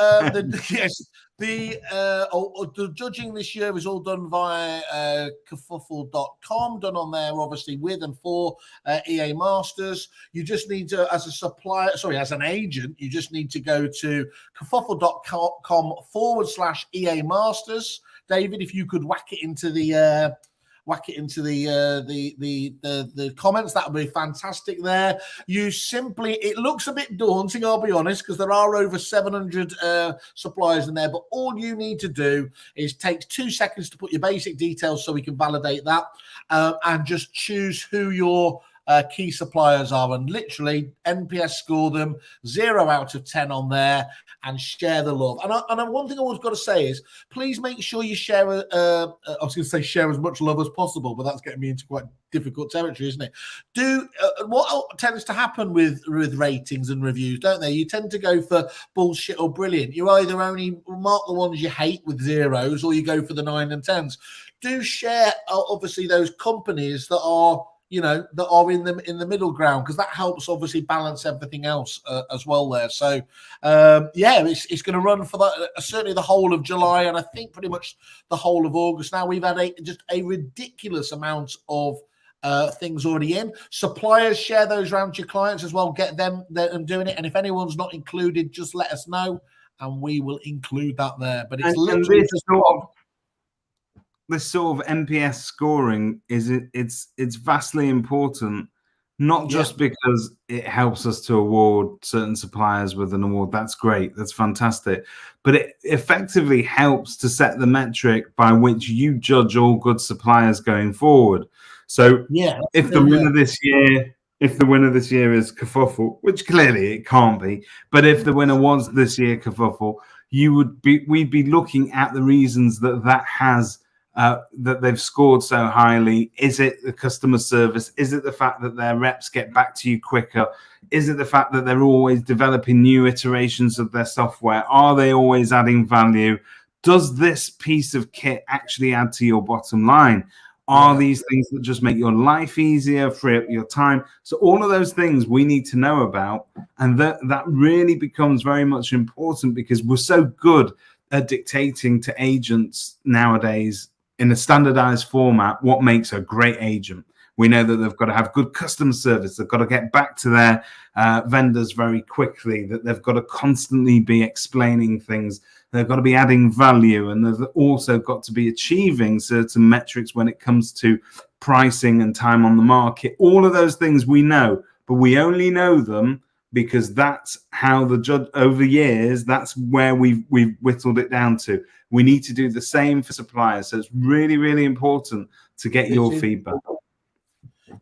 the judging this year is all done via kerfuffle.com, done on there obviously with and for EA Masters. You just need to, as an agent, you just need to go to kerfuffle.com/EA Masters. David, if you could whack it into the comments, that would be fantastic there. It looks a bit daunting, I'll be honest, because there are over 700 suppliers in there, but all you need to do is take 2 seconds to put your basic details so we can validate that, and just choose who your key suppliers are, and literally NPS score them 0 out of 10 on there and share the love. And one thing I always got to say is, please make sure you share. I was going to say share as much love as possible, but that's getting me into quite difficult territory, isn't it? What tends to happen with ratings and reviews, don't they? You tend to go for bullshit or brilliant. You either only mark the ones you hate with 0s, or you go for the 9 and 10s. Do share, obviously, those companies that are, that are in the middle ground, because that helps obviously balance everything else as well there. So it's going to run for certainly the whole of July, and I think pretty much the whole of August. Now we've had just a ridiculous amount of things already in. Suppliers, share those around to your clients as well. Get them doing it, and if anyone's not included, just let us know, and we will include that there. But it's literally this sort of NPS scoring it's vastly important, not just because it helps us to award certain suppliers with an award. That's great, that's fantastic, but it effectively helps to set the metric by which you judge all good suppliers going forward. So if the winner this year is Kerfuffle, which clearly it can't be, but if the winner was this year Kerfuffle, we'd be looking at the reasons that has that they've scored so highly. Is it the customer service? Is it the fact that their reps get back to you quicker? Is it the fact that they're always developing new iterations of their software? Are they always adding value? Does this piece of kit actually add to your bottom line? Are these things that just make your life easier, free up your time? So all of those things we need to know about, and that really becomes very much important, because we're so good at dictating to agents nowadays in a standardized format what makes a great agent. We know that they've got to have good customer service. They've got to get back to their vendors very quickly, that they've got to constantly be explaining things. They've got to be adding value, and they've also got to be achieving certain metrics when it comes to pricing and time on the market. All of those things we know, but we only know them because that's how the judge over years, that's where we've whittled it down to. We need to do the same for suppliers. So it's really, really important to get your feedback.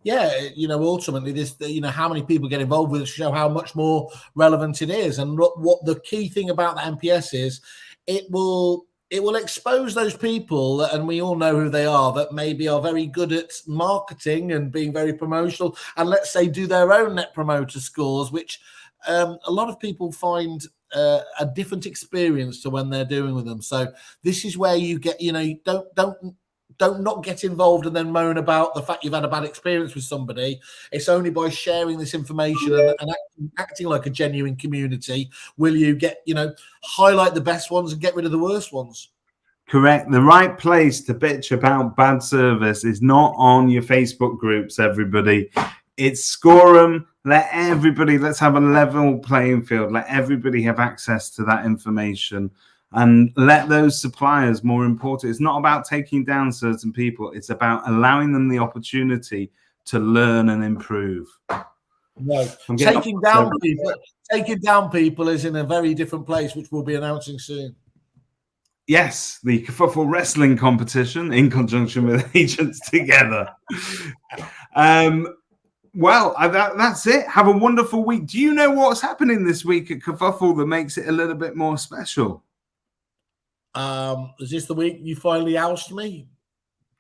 Yeah, ultimately this, how many people get involved with it show how much more relevant it is. And what the key thing about the NPS is, it will expose those people, and we all know who they are, that maybe are very good at marketing and being very promotional, and let's say do their own net promoter scores, which a lot of people find a different experience to when they're doing with them. So this is where you get, don't not get involved and then moan about the fact you've had a bad experience with somebody. It's only by sharing this information and acting like a genuine community will you get, highlight the best ones and get rid of the worst ones. Correct. The right place to bitch about bad service is not on your Facebook groups, everybody. It's score them. Let's have a level playing field. Let everybody have access to that information. And let those suppliers, more important, it's not about taking down certain people. It's about allowing them the opportunity to learn and improve. No, taking down people is in a very different place, which we'll be announcing soon. Yes, the Kerfuffle wrestling competition in conjunction with Agents Together. Well, that's it. Have a wonderful week. Do you know what's happening this week at Kerfuffle that makes it a little bit more special? Is this the week you finally oust me?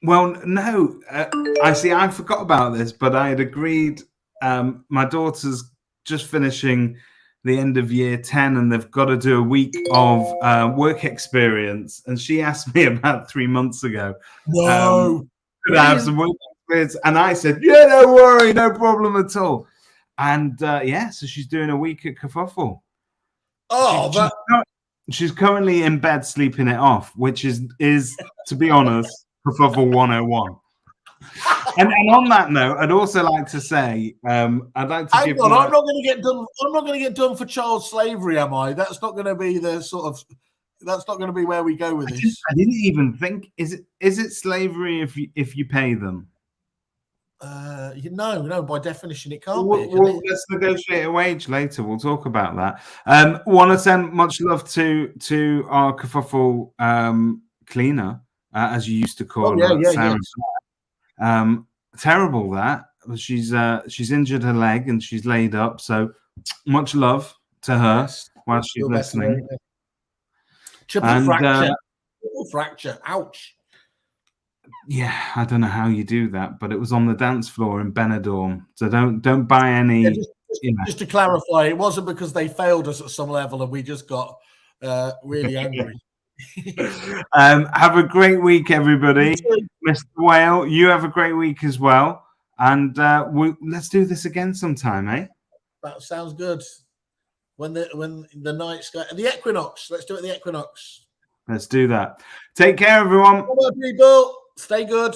Well, no. I forgot about this, but I had agreed. My daughter's just finishing the end of year 10, and they've got to do a week of work experience. And she asked me about 3 months ago. No. Could I have some work experience? And I said, yeah, don't worry, no problem at all. And so she's doing a week at Kerfuffle. Oh, She's currently in bed sleeping it off, which is to be honest, Kerfuffle 101. And on that note, I'd also like to say, I'm not going to get done. I'm not going to get done for child slavery, am I? That's not going to be the sort of. That's not going to be where we go with this. I didn't even think. Is it slavery if you pay them? No. By definition, it can't be. Let's negotiate a wage later. We'll talk about that. Want to send much love to our Kerfuffle cleaner, as you used to call her. Sarah. Yeah. Terrible that. she's injured her leg and she's laid up. So much love to her while she's listening. Triple fracture. Ouch. Yeah, I don't know how you do that, but it was on the dance floor in Benidorm. So don't buy any. Yeah, just to clarify, it wasn't because they failed us at some level and we just got really angry. Have a great week, everybody. Mr. Whale, you have a great week as well. And let's do this again sometime, eh? That sounds good. When the night sky, the equinox. Let's do it at the equinox. Let's do that. Take care, everyone. Come on, people. Stay good.